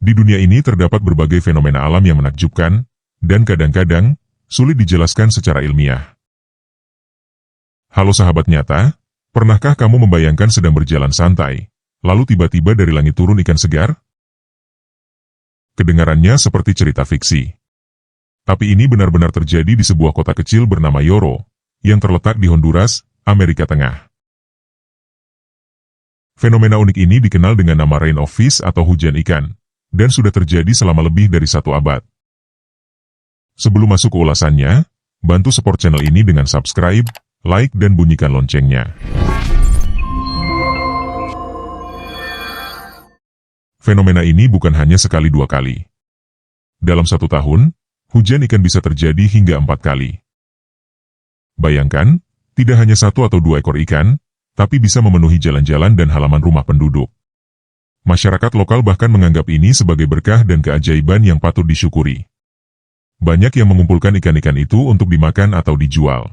Di dunia ini terdapat berbagai fenomena alam yang menakjubkan, dan kadang-kadang sulit dijelaskan secara ilmiah. Halo sahabat nyata, pernahkah kamu membayangkan sedang berjalan santai, lalu tiba-tiba dari langit turun ikan segar? Kedengarannya seperti cerita fiksi. Tapi ini benar-benar terjadi di sebuah kota kecil bernama Yoro, yang terletak di Honduras, Amerika Tengah. Fenomena unik ini dikenal dengan nama rain of fish atau hujan ikan, dan sudah terjadi selama lebih dari 1 abad. Sebelum masuk ke ulasannya, bantu support channel ini dengan subscribe, like, dan bunyikan loncengnya. Fenomena ini bukan hanya sekali 2 kali. Dalam 1 tahun, hujan ikan bisa terjadi hingga 4 kali. Bayangkan, tidak hanya 1 atau 2 ekor ikan, tapi bisa memenuhi jalan-jalan dan halaman rumah penduduk. Masyarakat lokal bahkan menganggap ini sebagai berkah dan keajaiban yang patut disyukuri. Banyak yang mengumpulkan ikan-ikan itu untuk dimakan atau dijual.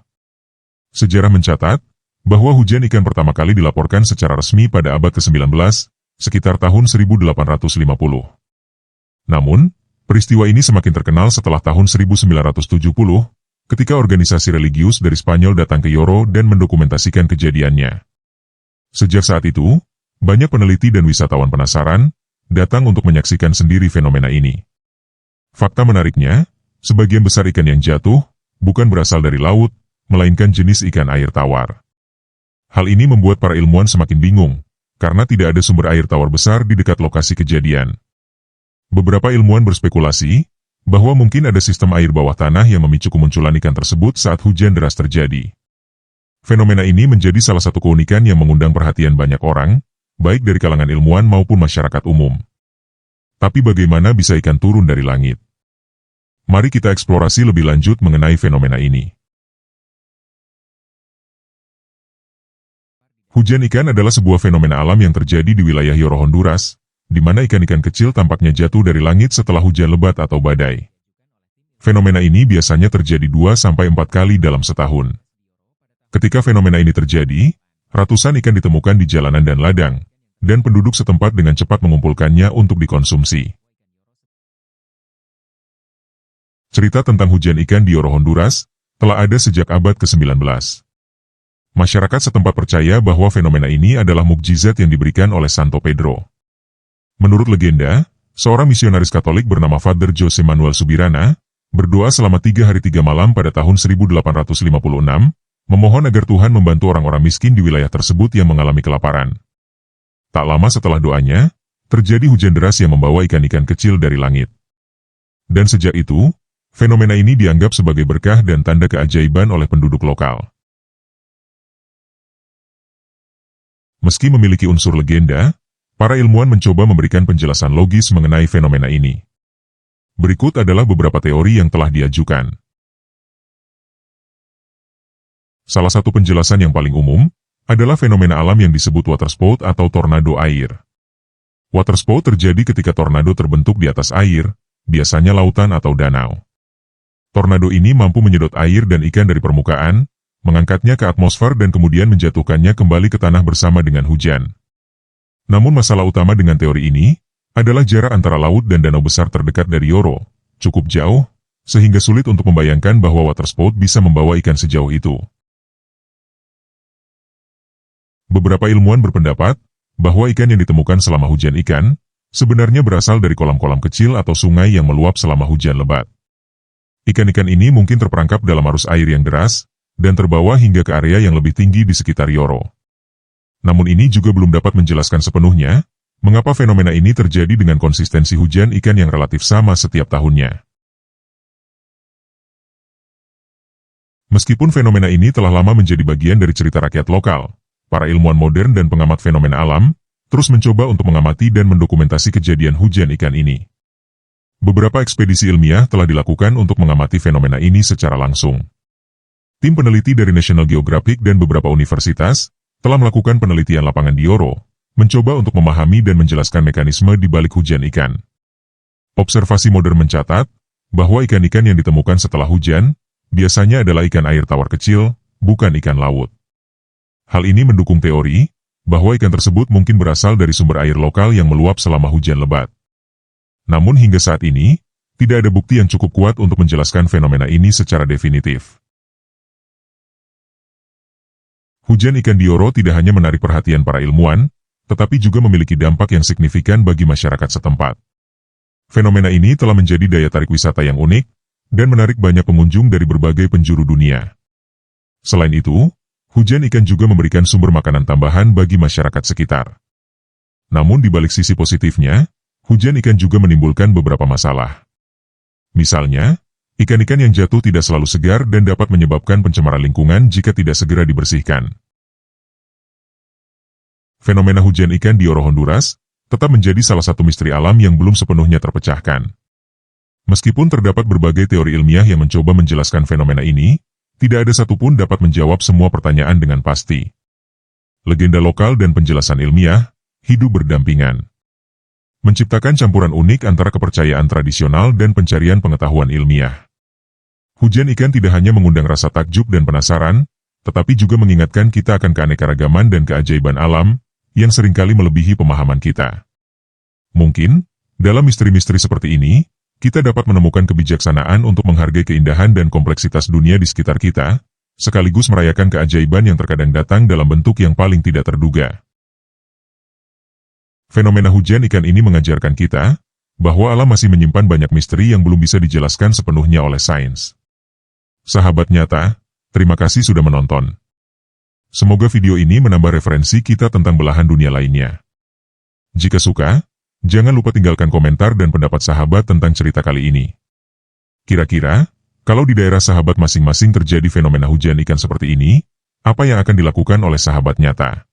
Sejarah mencatat bahwa hujan ikan pertama kali dilaporkan secara resmi pada abad ke-19, sekitar tahun 1850. Namun, peristiwa ini semakin terkenal setelah tahun 1970, ketika organisasi religius dari Spanyol datang ke Yoro dan mendokumentasikan kejadiannya. Sejak saat itu, banyak peneliti dan wisatawan penasaran, datang untuk menyaksikan sendiri fenomena ini. Fakta menariknya, sebagian besar ikan yang jatuh, bukan berasal dari laut, melainkan jenis ikan air tawar. Hal ini membuat para ilmuwan semakin bingung, karena tidak ada sumber air tawar besar di dekat lokasi kejadian. Beberapa ilmuwan berspekulasi, bahwa mungkin ada sistem air bawah tanah yang memicu kemunculan ikan tersebut saat hujan deras terjadi. Fenomena ini menjadi salah satu keunikan yang mengundang perhatian banyak orang, baik dari kalangan ilmuwan maupun masyarakat umum. Tapi bagaimana bisa ikan turun dari langit? Mari kita eksplorasi lebih lanjut mengenai fenomena ini. Hujan ikan adalah sebuah fenomena alam yang terjadi di wilayah Yoro Honduras, di mana ikan-ikan kecil tampaknya jatuh dari langit setelah hujan lebat atau badai. Fenomena ini biasanya terjadi 2-4 kali dalam setahun. Ketika fenomena ini terjadi, ratusan ikan ditemukan di jalanan dan ladang, dan penduduk setempat dengan cepat mengumpulkannya untuk dikonsumsi. Cerita tentang hujan ikan di Yoro Honduras telah ada sejak abad ke-19. Masyarakat setempat percaya bahwa fenomena ini adalah mukjizat yang diberikan oleh Santo Pedro. Menurut legenda, seorang misionaris Katolik bernama Father Jose Manuel Subirana berdoa selama 3 hari 3 malam pada tahun 1856, memohon agar Tuhan membantu orang-orang miskin di wilayah tersebut yang mengalami kelaparan. Tak lama setelah doanya, terjadi hujan deras yang membawa ikan-ikan kecil dari langit. Dan sejak itu, fenomena ini dianggap sebagai berkah dan tanda keajaiban oleh penduduk lokal. Meski memiliki unsur legenda, para ilmuwan mencoba memberikan penjelasan logis mengenai fenomena ini. Berikut adalah beberapa teori yang telah diajukan. Salah satu penjelasan yang paling umum adalah fenomena alam yang disebut waterspout atau tornado air. Waterspout terjadi ketika tornado terbentuk di atas air, biasanya lautan atau danau. Tornado ini mampu menyedot air dan ikan dari permukaan, mengangkatnya ke atmosfer dan kemudian menjatuhkannya kembali ke tanah bersama dengan hujan. Namun masalah utama dengan teori ini adalah jarak antara laut dan danau besar terdekat dari Yoro, cukup jauh, sehingga sulit untuk membayangkan bahwa waterspout bisa membawa ikan sejauh itu. Beberapa ilmuwan berpendapat bahwa ikan yang ditemukan selama hujan ikan sebenarnya berasal dari kolam-kolam kecil atau sungai yang meluap selama hujan lebat. Ikan-ikan ini mungkin terperangkap dalam arus air yang deras dan terbawa hingga ke area yang lebih tinggi di sekitar Yoro. Namun ini juga belum dapat menjelaskan sepenuhnya mengapa fenomena ini terjadi dengan konsistensi hujan ikan yang relatif sama setiap tahunnya. Meskipun fenomena ini telah lama menjadi bagian dari cerita rakyat lokal, para ilmuwan modern dan pengamat fenomena alam terus mencoba untuk mengamati dan mendokumentasi kejadian hujan ikan ini. Beberapa ekspedisi ilmiah telah dilakukan untuk mengamati fenomena ini secara langsung. Tim peneliti dari National Geographic dan beberapa universitas telah melakukan penelitian lapangan di Yoro, mencoba untuk memahami dan menjelaskan mekanisme di balik hujan ikan. Observasi modern mencatat bahwa ikan-ikan yang ditemukan setelah hujan biasanya adalah ikan air tawar kecil, bukan ikan laut. Hal ini mendukung teori bahwa ikan tersebut mungkin berasal dari sumber air lokal yang meluap selama hujan lebat. Namun hingga saat ini, tidak ada bukti yang cukup kuat untuk menjelaskan fenomena ini secara definitif. Hujan ikan Dioro tidak hanya menarik perhatian para ilmuwan, tetapi juga memiliki dampak yang signifikan bagi masyarakat setempat. Fenomena ini telah menjadi daya tarik wisata yang unik, dan menarik banyak pengunjung dari berbagai penjuru dunia. Selain itu, hujan ikan juga memberikan sumber makanan tambahan bagi masyarakat sekitar. Namun di balik sisi positifnya, hujan ikan juga menimbulkan beberapa masalah. Misalnya, ikan-ikan yang jatuh tidak selalu segar dan dapat menyebabkan pencemaran lingkungan jika tidak segera dibersihkan. Fenomena hujan ikan di Dioro Honduras tetap menjadi salah satu misteri alam yang belum sepenuhnya terpecahkan. Meskipun terdapat berbagai teori ilmiah yang mencoba menjelaskan fenomena ini, tidak ada satupun dapat menjawab semua pertanyaan dengan pasti. Legenda lokal dan penjelasan ilmiah hidup berdampingan, menciptakan campuran unik antara kepercayaan tradisional dan pencarian pengetahuan ilmiah. Hujan ikan tidak hanya mengundang rasa takjub dan penasaran, tetapi juga mengingatkan kita akan keanekaragaman dan keajaiban alam, yang seringkali melebihi pemahaman kita. Mungkin, dalam misteri-misteri seperti ini, kita dapat menemukan kebijaksanaan untuk menghargai keindahan dan kompleksitas dunia di sekitar kita, sekaligus merayakan keajaiban yang terkadang datang dalam bentuk yang paling tidak terduga. Fenomena hujan ikan ini mengajarkan kita bahwa alam masih menyimpan banyak misteri yang belum bisa dijelaskan sepenuhnya oleh sains. Sahabat nyata, terima kasih sudah menonton. Semoga video ini menambah referensi kita tentang belahan dunia lainnya. Jika suka, jangan lupa tinggalkan komentar dan pendapat sahabat tentang cerita kali ini. Kira-kira, kalau di daerah sahabat masing-masing terjadi fenomena hujan ikan seperti ini, apa yang akan dilakukan oleh sahabat nyata?